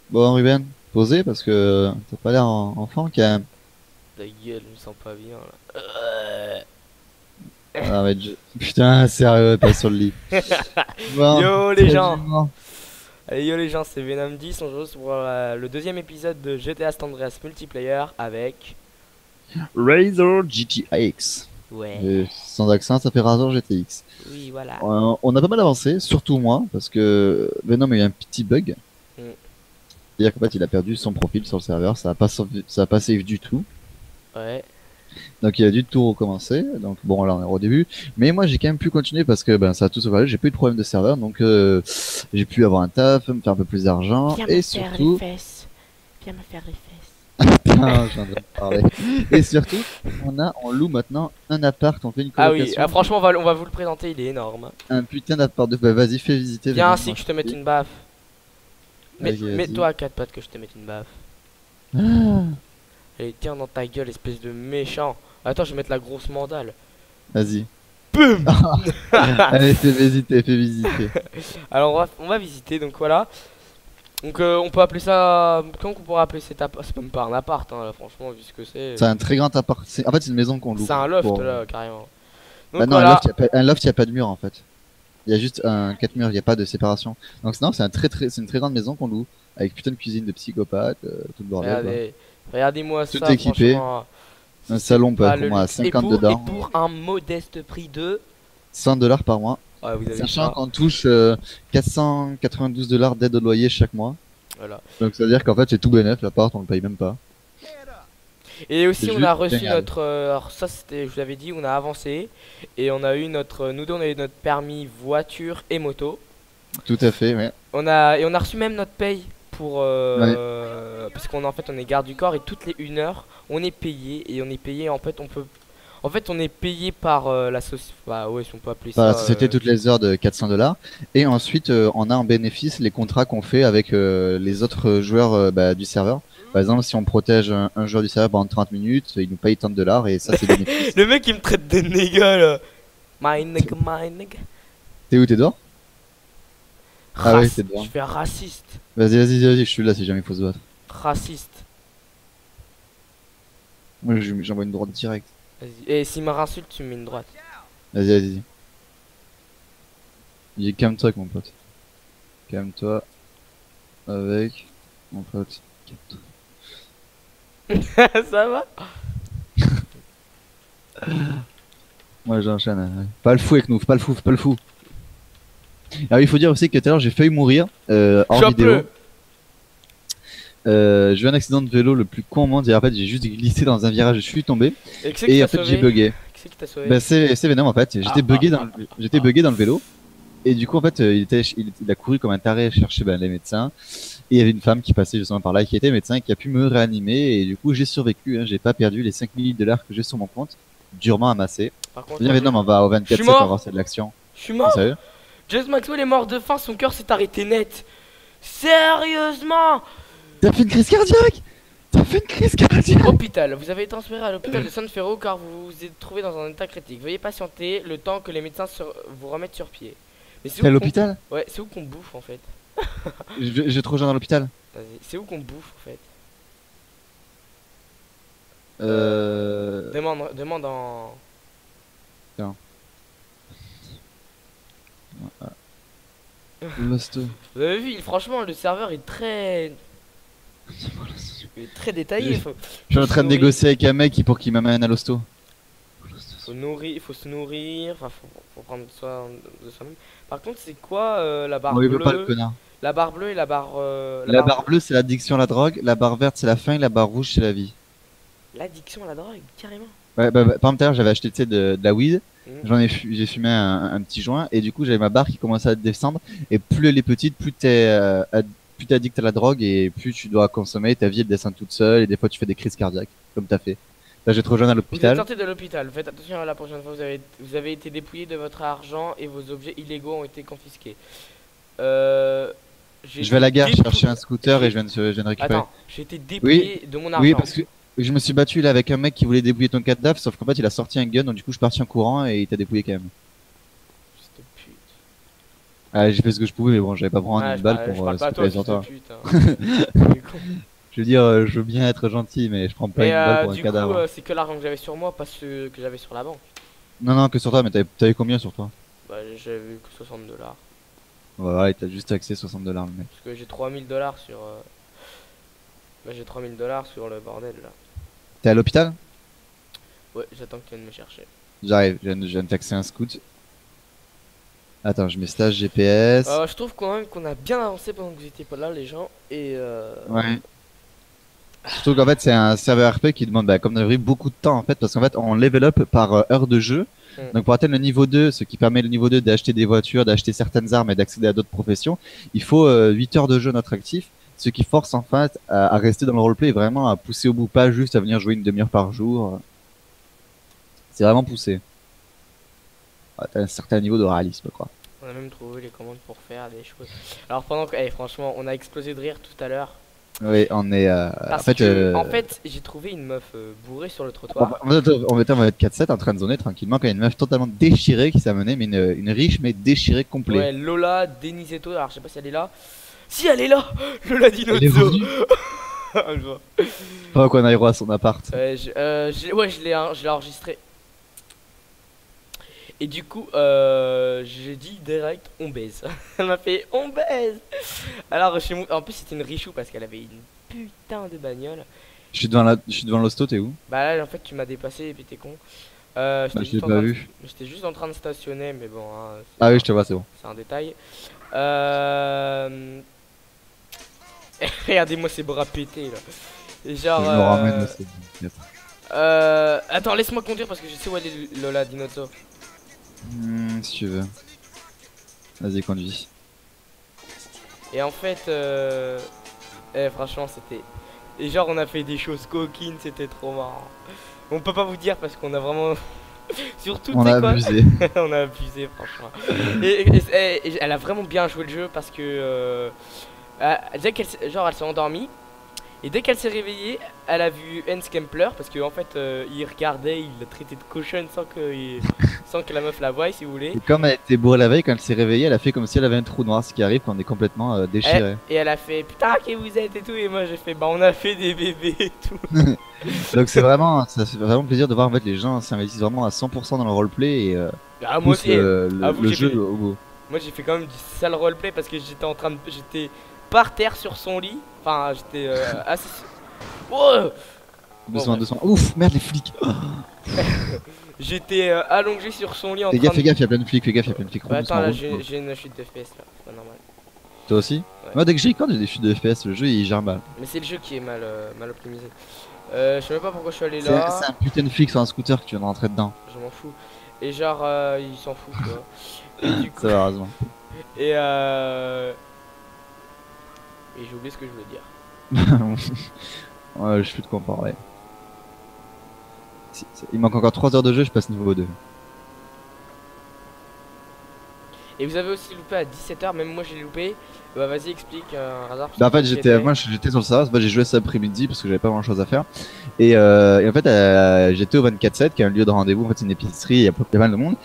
Bon, Ruben, posez parce que t'as pas l'air enfant quand même. Ta gueule, je me sens pas bien là. Ah, mais putain, sérieux, t'es sur le lit. Bon, Yo les gens. dis-moi. Allez yo les gens, c'est Venom 10, on se retrouve pour le deuxième épisode de GTA San Andreas Multiplayer avec... Razor GTX. Ouais, Et sans accent, ça fait Razor GTX. oui voilà. On a pas mal avancé, surtout moi, parce que Venom a eu un petit bug. Mm. C'est-à-dire qu'en fait, il a perdu son profil sur le serveur, ça a pas save du tout. Ouais, Donc il a dû tout recommencer. Donc bon, là on est au début. Mais moi j'ai quand même pu continuer parce que ben ça a tout sauvagé. J'ai pas eu de problème de serveur, donc j'ai pu avoir un taf, me faire un peu plus d'argent viens et me faire surtout. les fesses. Viens me faire les fesses. Putain, je viens de parler. Et surtout, on loue maintenant un appart, on fait une Ah oui, colocation. franchement on va vous le présenter, il est énorme. Un putain d'appart de. Bah, vas-y, fais visiter. Viens Venom, ainsi moi, que je te mette une baffe. Vas-y, vas-y. Mets-toi à quatre pattes que je te mette une baffe. Ah, Allez, tiens dans ta gueule, espèce de méchant. Attends, je vais mettre la grosse mandale. vas-y. Boum. Allez, fais visiter, fais visiter. Alors on va visiter, donc voilà. Donc on peut appeler ça... Comment qu'on pourrait appeler cet appart? C'est même pas un appart, hein, là, franchement, vu ce que c'est. C'est un très grand appart. En fait, c'est une maison qu'on loue. C'est un loft pour- là, carrément. Bah Donc non, voilà. un loft, y a pas de mur en fait. Il y a juste un 4 murs, il y a pas de séparation. Donc non, c'est c'est une très grande maison qu'on loue avec putain de cuisine de psychopathe, tout le bordel. Quoi. Regardez-moi Tout ça, équipé. franchement. Un Si salon c'est peut pas être le au moins à luxe. 50 et dedans. pour un modeste prix de... $100 par mois. Ouais, vous avez Sachant ça. qu'on touche 492 d'aide au loyer chaque mois. Voilà. Donc ça veut dire qu'en fait c'est tout bénef, l'appart on le paye même pas. Et aussi C'est on a juste reçu génial. notre... alors ça c'était, je vous avais dit, on a avancé. Et on a eu notre... Nous deux on a eu notre permis voiture et moto. Tout à fait, ouais. Et on a reçu même notre paye pour... Parce qu'on en fait on est garde du corps et toutes les 1 heure on est payé. Et on est payé en fait on peut... En fait on est payé par la société... Bah ouais si on peut appeler Enfin, ça... c'était toutes les heures de $400. Et ensuite on a en bénéfice les contrats qu'on fait avec les autres joueurs bah, du serveur. Par exemple, si on protège un joueur du serveur pendant 30 minutes, il nous paye tant de dollars et ça c'est bénéfice. Le mec il me traite de néga là. My nigga, my nigga. T'es où, t'es dehors? Ah ouais, t'es dehors. Je fais raciste. Vas-y, je suis là si jamais il faut se battre. Raciste. Moi j'envoie une droite directe. Vas-y. Et s'il m'insulte, tu me mets une droite. Vas-y. Calme-toi avec mon pote. Calme-toi avec mon pote. Calme-toi. Ça va? Moi j'enchaîne. Pas le fou avec nous, pas le fou. Alors il faut dire aussi que tout à l'heure j'ai failli mourir hors vidéo. J'ai eu un accident de vélo le plus con au monde et en fait j'ai juste glissé dans un virage, je suis tombé et en fait j'ai bugué. Qui c'est qui t'a sauvé? Bah c'est Venom en fait, j'étais bugué bugué dans le vélo et du coup en fait il a couru comme un taré chercher les médecins et il y avait une femme qui passait justement par là qui était médecin qui a pu me réanimer et du coup j'ai survécu, hein, j'ai pas perdu les 5 000 $ que j'ai sur mon compte, durement amassé. Par contre, Viens Venom, on va au Je 24/7 suis mort. on va voir c'est de l'action. je suis mort. Sérieux? Just Maxwell est mort de faim, son cœur s'est arrêté net. Sérieusement? T'as fait une crise cardiaque? Hôpital. Vous avez été transféré à l'hôpital de San Ferro car vous vous êtes trouvé dans un état critique. Veuillez patienter le temps que les médecins vous remettent sur pied. Mais c'est T'es à où l'hôpital? Ouais, c'est où qu'on bouffe en fait? Je vais te rejoindre à l'hôpital. Vas-y, c'est où qu'on bouffe en fait? Euh... Demande en... Lost. Vous avez vu, franchement, le serveur est très détaillé. Je suis en train de négocier avec un mec pour qu'il m'amène à l'hosto. Faut se nourrir, enfin, faut prendre soin de soi-même. Par contre, c'est quoi la barre On lui veut pas le bleue? connard. La barre bleue et la barre... La barre bleue c'est l'addiction à la drogue, la barre verte c'est la faim, la barre rouge c'est la vie. L'addiction à la drogue, carrément. Ouais, par exemple tout à l'heure j'avais acheté tu sais, de la weed, Mhm. j'ai fumé un petit joint et du coup j'avais ma barre qui commençait à descendre et plus elle est petite, plus t'es addict à la drogue et plus tu dois consommer, ta vie elle descend toute seule et des fois tu fais des crises cardiaques, comme t'as fait. Là je vais te rejoindre à Vous êtes l'hôpital. sorti de l'hôpital, faites attention à la prochaine fois, vous avez été dépouillé de votre argent et vos objets illégaux ont été confisqués. Je vais à la gare chercher un scooter et je viens de récupérer. Attends, j'ai été dépouillé de mon argent. Oui, parce que Je me suis battu là avec un mec qui voulait dépouiller ton cadavre, sauf qu'en fait il a sorti un gun, donc du coup je suis parti en courant et il t'a dépouillé quand même. Fils de pute. Ah, j'ai fait ce que je pouvais, mais bon, j'avais pas prendre Ah, une balle je pour parle pas à se toi, sur fils de toi. pute. Hein. Tu es con. Je veux dire, je veux bien être gentil, mais je prends pas Mais une balle pour un du coup, cadavre. c'est que l'argent que j'avais sur moi, pas ce que j'avais sur la banque. Non, non, que sur toi, mais t'avais combien sur toi? Bah, j'avais eu que 60 $. Voilà, il t'a juste accès 60 $ le mec. Parce que j'ai 3000 $ sur. Bah, j'ai 3000 $ sur le bordel là. T'es à l'hôpital? Ouais, j'attends que tu viennes me chercher. J'arrive, je viens de taxer un scout. Attends, je mets stage GPS. Je trouve quand même qu'on a bien avancé pendant que vous étiez pas là, les gens. Et Ouais. Surtout qu'en fait, c'est un serveur RP qui demande, bah, comme d'habitude, beaucoup de temps en fait, parce qu'en fait, on level up par heure de jeu. Donc pour atteindre le niveau 2, ce qui permet le niveau 2 d'acheter des voitures, d'acheter certaines armes et d'accéder à d'autres professions, il faut 8 heures de jeu notre actif, ce qui force en fait à rester dans le roleplay et vraiment à pousser au bout, pas juste à venir jouer une demi-heure par jour. C'est vraiment poussé. T'as un certain niveau de réalisme quoi. on a même trouvé les commandes pour faire des choses. Alors pendant que, franchement, on a explosé de rire tout à l'heure. Oui, on est. Parce en fait, j'ai trouvé une meuf bourrée sur le trottoir. On va être 4-7 en train de zoner tranquillement quand il y a une meuf totalement déchirée qui s'est amenée, mais une riche mais déchirée complet. Ouais, Lola Denizetto, alors je sais pas si elle est là. Si elle est là, Lola Elle est Dinozzo. revenue. Pas qu'on aille à son appart. Ouais, je l'ai enregistré. Et du coup, j'ai dit direct, on baise. Elle m'a fait, on baise. Alors, en plus, c'était une richou parce qu'elle avait une putain de bagnole. Je suis devant l'hosto, t'es où? Bah là, en fait, tu m'as dépassé et puis t'es con. Bah, je l'ai pas vu. J'étais juste en train de stationner, mais bon. Hein, Ah oui, je te vois, c'est bon. c'est un détail. Regardez-moi ces bras pétés là. Et genre. Je me ramène aussi. Attends, laisse-moi conduire parce que je sais où elle est, Lola Dinozzo. Si tu veux. Vas-y, conduis. Et en fait, franchement, c'était. Et genre, on a fait des choses coquines, c'était trop marrant. On peut pas vous dire parce qu'on a vraiment. Surtout, on a abusé. on a abusé, franchement. Et elle a vraiment bien joué le jeu parce que. Dès qu'elle s'est endormie. Et dès qu'elle s'est réveillée, elle a vu Hans Kempler parce qu'en fait, il regardait, il l'a traité de cochonne sans que la meuf la voie, si vous voulez. Et comme elle était bourrée la veille, quand elle s'est réveillée, elle a fait comme si elle avait un trou noir, ce qui arrive quand on est complètement déchiré. Et elle a fait putain, qui vous êtes et tout. Et moi, j'ai fait bah, on a fait des bébés et tout. Donc c'est vraiment, ça fait vraiment plaisir de voir en fait les gens s'investissent vraiment à 100% dans le roleplay et moi aussi, le jeu au bout. Moi, j'ai fait quand même du sale roleplay parce que j'étais par terre sur son lit. Enfin, j'étais assis. Oh Doucement, doucement. Ouf, merde, les flics. J'étais allongé sur son lit en Fais train gaffe, fais gaffe, y'a plein de flics, fais gaffe, y'a plein de flics. Bah, attends, là, j'ai une chute de FPS là, c'est pas normal. Toi aussi? Ouais. Moi, dès que je record, j'ai des chutes de FPS, le jeu il gère mal. Mais c'est le jeu qui est mal optimisé. Je sais même pas pourquoi je suis allé là. C'est un putain de flic sur un scooter que tu viens de rentrer dedans. Je m'en fous. Et genre, il s'en fout, tu vois. Et du coup. Ça va, heureusement. Et j'ai oublié ce que je voulais dire. Ouais, je suis de comprendre, ouais. Il manque encore 3 heures de jeu, je passe niveau 2. Et vous avez aussi loupé à 17h, même moi j'ai loupé. Bah vas-y, explique Razar. Bah en fait j'étais sur le serveur, j'ai joué cet après-midi parce que j'avais pas grand chose à faire. Et en fait j'étais au 24/7 qui est un lieu de rendez-vous, en fait c'est une épicerie, il y a pas mal de monde.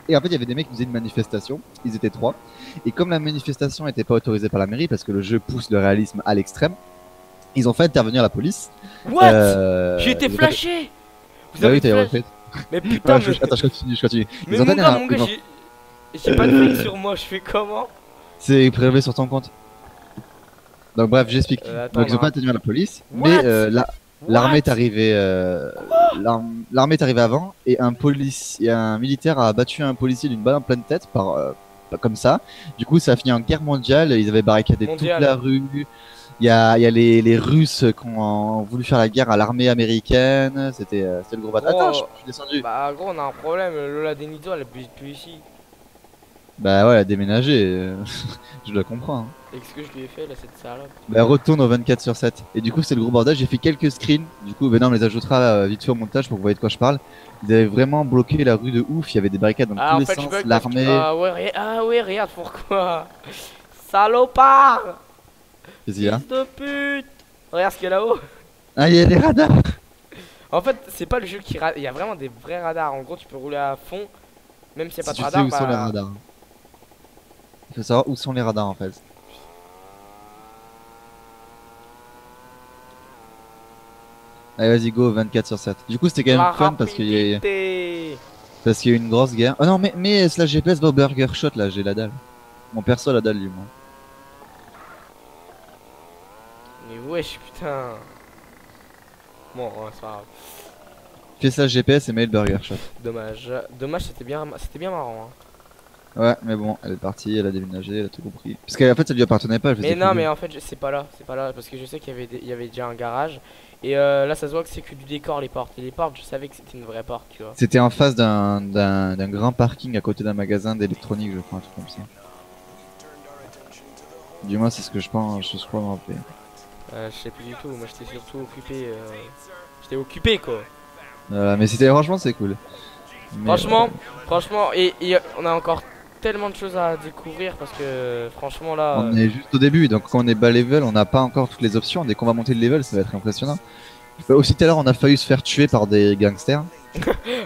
Et en fait il y avait des mecs qui faisaient une manifestation, ils étaient 3. Et comme la manifestation était pas autorisée par la mairie parce que le jeu pousse le réalisme à l'extrême, ils ont fait intervenir la police. What? J'ai été flashé. Vous avez fait. Mais putain, ouais, attends, je continue. Mais mon gars, j'ai pas de flic sur moi, je fais comment? C'est prélevé sur ton compte. Donc bref, j'explique. Donc ils ont pas intervenu la police, mais l'armée est arrivée. L'armée est arrivée avant et un militaire a battu un policier d'une balle en pleine tête comme ça. Du coup, ça a fini en guerre mondiale. Ils avaient barricadé toute la rue. Il y a les Russes qui ont voulu faire la guerre à l'armée américaine. C'était le gros bâtard. Attends, je suis descendu. Bah gros, on a un problème. Lola Denizzo, elle est plus ici. Bah ouais, elle a déménagé. Je la comprends. Hein. Et qu'est-ce que je lui ai fait là, cette salope? Bah retourne au 24/7. Et du coup, c'est le gros bordel. J'ai fait quelques screens. Du coup, on les ajoutera vite fait au montage pour que vous voyez de quoi je parle. Ils avaient vraiment bloqué la rue de ouf. Il y avait des barricades dans tous les sens. L'armée. Ah ouais, regarde pourquoi. Salopard! Qu'est-ce qu'il y a? Fils de pute! Regarde ce qu'il y a là-haut. Ah, il y a des radars. En fait, c'est pas le jeu qui rate. Il y a vraiment des vrais radars. En gros, tu peux rouler à fond. Même s'il n'y a pas Si de tu sais radar, où sont les bah. radars. Il faut savoir où sont les radars en fait. Allez, vas-y, go, 24/7. Du coup, c'était quand même La fun parce qu'il y a... rapidité. parce qu'il y a eu une grosse guerre. Oh non, mais slash GPS va au Burger Shot là, j'ai la dalle. Mon perso a la dalle, lui, moi. Mais wesh, putain. Bon, ouais, c'est pas grave. Fais slash GPS et mets le Burger Shot. Dommage. Dommage, c'était bien marrant. Hein. Ouais, mais bon, elle est partie, elle a déménagé, elle a tout compris. Parce qu'en fait, ça lui appartenait pas, elle faisait Mais non, que mais lui. en fait, c'est pas là. C'est pas là. Parce que je sais qu'il y avait, il y avait déjà un garage. Et là, ça se voit que c'est que du décor, les portes. Et les portes, je savais que c'était une vraie porte, tu vois. C'était en face d'un grand parking à côté d'un magasin d'électronique, je crois, un truc comme ça. Du moins, c'est ce que je pense, je crois me rappeler. Je sais plus du tout. Moi, j'étais surtout occupé. J'étais occupé, quoi. Mais c'était, franchement, c'est cool. Mais, Franchement, et on a encore tellement de choses à découvrir parce que franchement là. on est juste au début, donc quand on est bas level, on n'a pas encore toutes les options. Dès qu'on va monter le level, ça va être impressionnant. Aussi tout à l'heure, on a failli se faire tuer par des gangsters.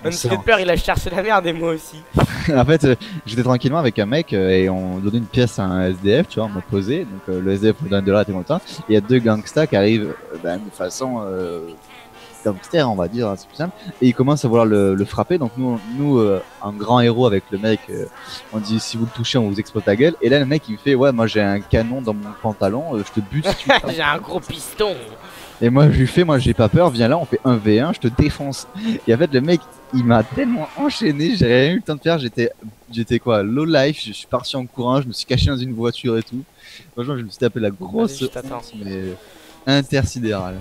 Un skipper il a cherché la merde et moi aussi. En fait, j'étais tranquillement avec un mec et on donnait une pièce à un SDF, tu vois, on m'a posé. Donc le SDF me donne de là, t'es content. Et il y a deux gangsters qui arrivent de façon gangster, on va dire, hein, c'est plus simple. Et ils commencent à vouloir le frapper. Donc nous un grand héros avec le mec, on dit si vous le touchez, on vous explose la gueule. Et là, le mec il me fait ouais, moi j'ai un canon dans mon pantalon, je te bute si tu me frappes. J'ai un gros piston. Et moi je lui fais, moi j'ai pas peur, viens là, on fait 1v1, je te défonce. Et en fait le mec il m'a tellement enchaîné, j'ai rien eu le temps de faire, j'étais quoi, low life, je suis parti en courant, je me suis caché dans une voiture et tout. Franchement je me suis tapé la grosse Vas-y, je t'attends. honte, mais intersidérale.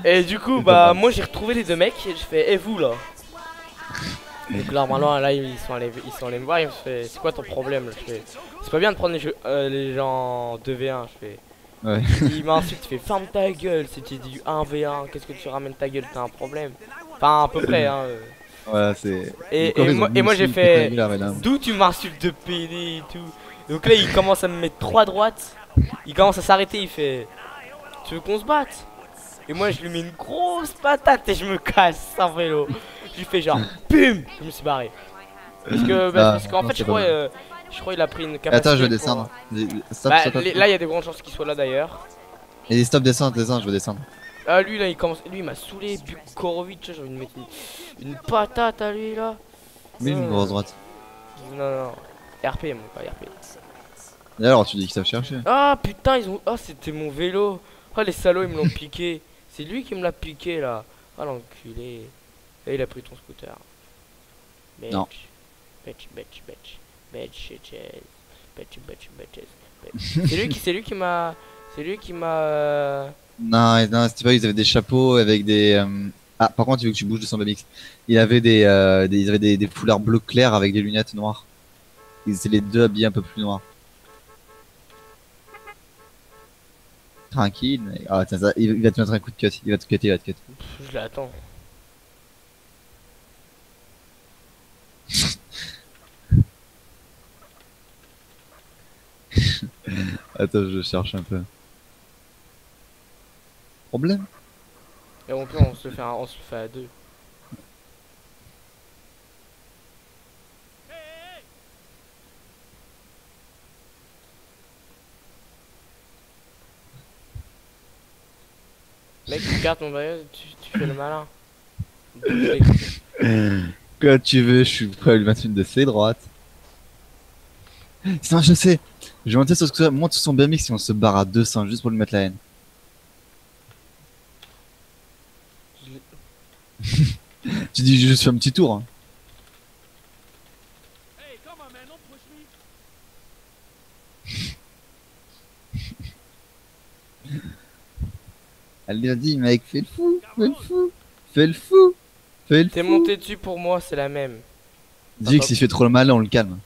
Et du coup bah moi j'ai retrouvé les deux mecs et je fais et vous là. Donc là normalement là ils sont allés me voir, ils me fait c'est quoi ton problème là? Je fais c'est pas bien de prendre les gens en 2v1, je fais. Ouais. Il m'a ensuite fait ferme ta gueule, c'était du 1v1, qu'est-ce que tu ramènes ta gueule, t'as un problème. Enfin à peu près hein. Voilà, c'est. Et Donc, en fait, ils ont moi j'ai mis fait là, madame. d'où tu m'insultes de PD et tout. Donc là il commence à me mettre 3 droites. Il commence à s'arrêter, il fait tu veux qu'on se batte? Et moi je lui mets une grosse patate et je me casse sans vélo. Je lui fais genre PUM. Je me suis barré. Parce que parce qu'en fait je crois il a pris une capacité. Attends, je vais pour- descendre. Stop, Bah, stop, stop. là il y a des grandes chances qu'il soit là d'ailleurs. Et dit stop, descendre, je veux descendre. Ah lui là il commence, lui il m'a saoulé, Bukorovic, j'ai envie de mettre une patate à lui là. Mais une grosse droite. Non, RP mon pas RP. Et alors, tu dis qu'ils savent chercher. Ah putain ils ont, ah c'était mon vélo. Ah les salauds ils me l'ont piqué. C'est lui qui me l'a piqué là. Ah l'enculé. Et il a pris ton scooter. Bitch. Non. Bitch. C'est lui qui m'a. Non, non, c'était pas, ils avaient des chapeaux avec des. Ah, par contre, il veut que tu bouges de son BMX. Il avait ils avaient des foulards bleu clair avec des lunettes noires. Ils étaient les deux habillés un peu plus noirs. Tranquille, mais. Ah, tiens, ça, il va te mettre un coup de cut. Il va te cutter, il va te cut. Je l'attends. Attends, je cherche un peu. Problème? Et on peut on se le fait à deux. Mec, tu gardes mon bagage, tu fais le malin. Quand tu veux, je suis prêt à lui mettre une de ses droites. Sinon, je sais. Je vais monter sur ce monte sur son BMX si on se barre à 200 juste pour lui mettre la haine. Tu dis juste fais un petit tour. Hein. Elle lui a dit, mec, fais le fou, fais le fou, fais le fou, fais le fou. T'es monté dessus pour moi, c'est la même. Dis que s'il fait trop le mal, on le calme.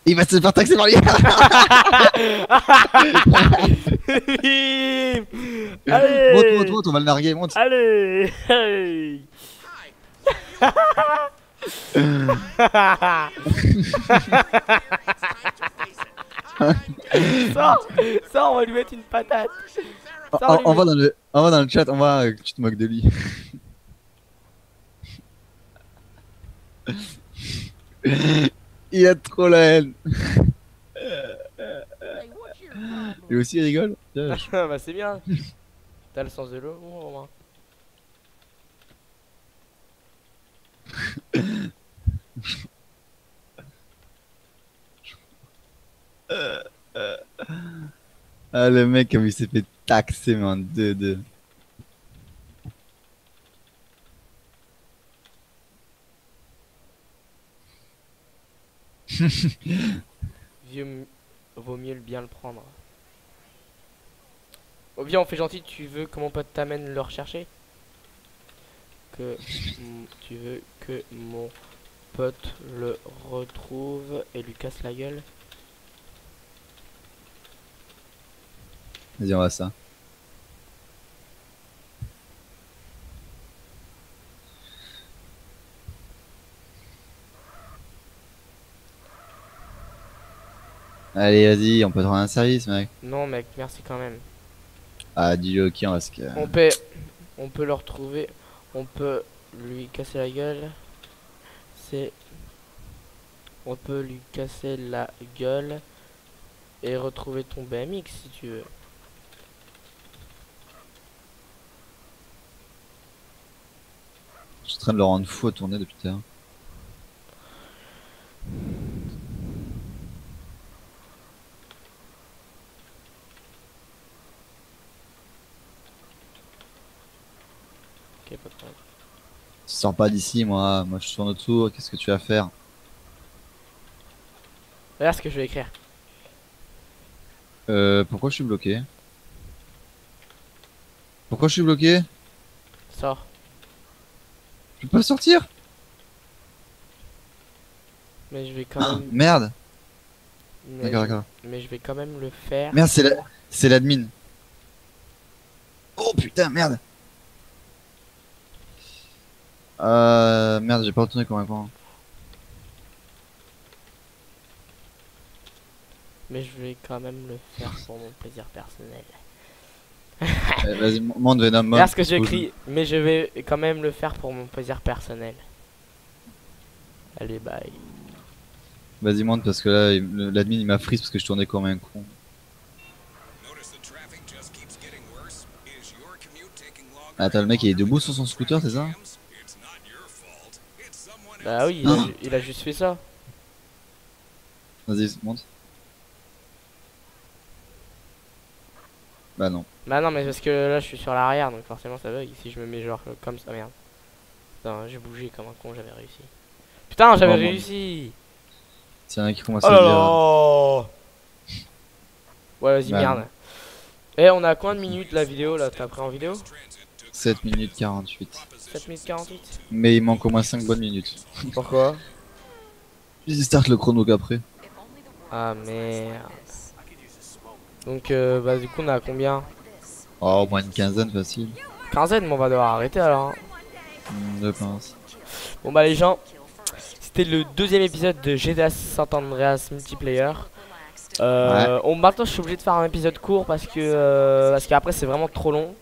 Il va se faire taxer par lui. Allez, Monte, on va le narguer, monte. allez, allez. Sors, sors, on va lui mettre une patate. Sors, On va dans le chat, on va que tu te moques de lui. Il a trop la haine. Lui aussi il rigole. Tiens, Bah c'est bien. T'as le sens de l'eau, mon Romain. Ah le mec comme il s'est fait taxer mais en 2-2. Vaut mieux le bien le prendre. Oh bien on fait gentil, tu veux que mon pote t'amène le rechercher? Tu veux que mon pote le retrouve et lui casse la gueule? Vas-y on va ça. Allez vas-y, on peut te rendre un service mec. Non mec, merci quand même. Ah dis-le ok on va se... On peut le retrouver, on peut lui casser la gueule. On peut lui casser la gueule et retrouver ton BMX si tu veux. Je suis en train de le rendre fou à tourner depuis tout à l'heure. Ok, pas de problème. Tu sors pas d'ici moi je tourne autour, qu'est-ce que tu vas faire? Regarde ce que je vais écrire. Pourquoi je suis bloqué? Pourquoi je suis bloqué? Sors. Je peux pas sortir? Mais je vais quand même. Merde! Mais D'accord. Mais je vais quand même le faire. Merde, c'est l'admin. Oh putain, merde! Merde, j'ai pas retourné convaincant. Mais je vais quand même le faire pour mon plaisir personnel. Vas-y, monte Venom, monte. Regarde ce que j'écris. Mais je vais quand même le faire pour mon plaisir personnel. Allez, bye. Vas-y, monte parce que là, l'admin il m'a freeze parce que je tournais comme un con. Attends, le mec il est debout sur son scooter, c'est ça? Bah oui, il a juste fait ça. Vas-y, monte. Bah non. Bah non, mais parce que là je suis sur l'arrière donc forcément ça bug. Si je me mets genre comme ça, merde. Putain, j'ai bougé comme un con, j'avais réussi. Putain, j'avais réussi! S'il y en a qui commencent Oh à là le dire. là! Ouais, vas-y, Bah, merde. Eh, on a combien de minutes la vidéo là? T'as pris en vidéo? 7 minutes 48. 7 minutes 48. Mais il manque au moins 5 bonnes minutes. Pourquoi? Ils start le chrono qu'après. Ah merde. Donc, bah, du coup, on a combien? Oh, au moins une quinzaine facile. Quinzaine, mais on va devoir arrêter alors. Je pense. Bon, bah, les gens, c'était le deuxième épisode de GTA San Andreas Multiplayer. Maintenant, je suis obligé de faire un épisode court parce qu'après, c'est vraiment trop long.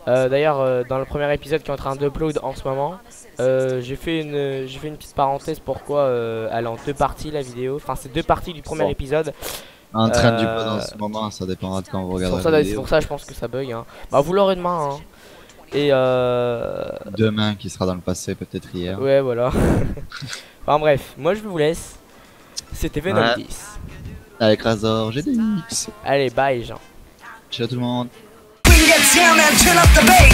D'ailleurs, dans le premier épisode qui est en train d'upload en ce moment, j'ai fait une petite parenthèse pourquoi elle est en deux parties la vidéo. Enfin, c'est deux parties du premier épisode. En train du pas dans ce moment, ça dépendra de quand vous regardez la C'est vidéo. pour ça je pense que ça bug. Hein. Bah, vous l'aurez demain. Hein. Et demain qui sera dans le passé, peut-être hier. Ouais, voilà. Enfin bref, moi je vous laisse. C'était Venom 10. Avec Razor GDX. Allez, bye, les gens. Ciao tout le monde. We can get down and turn up the bass.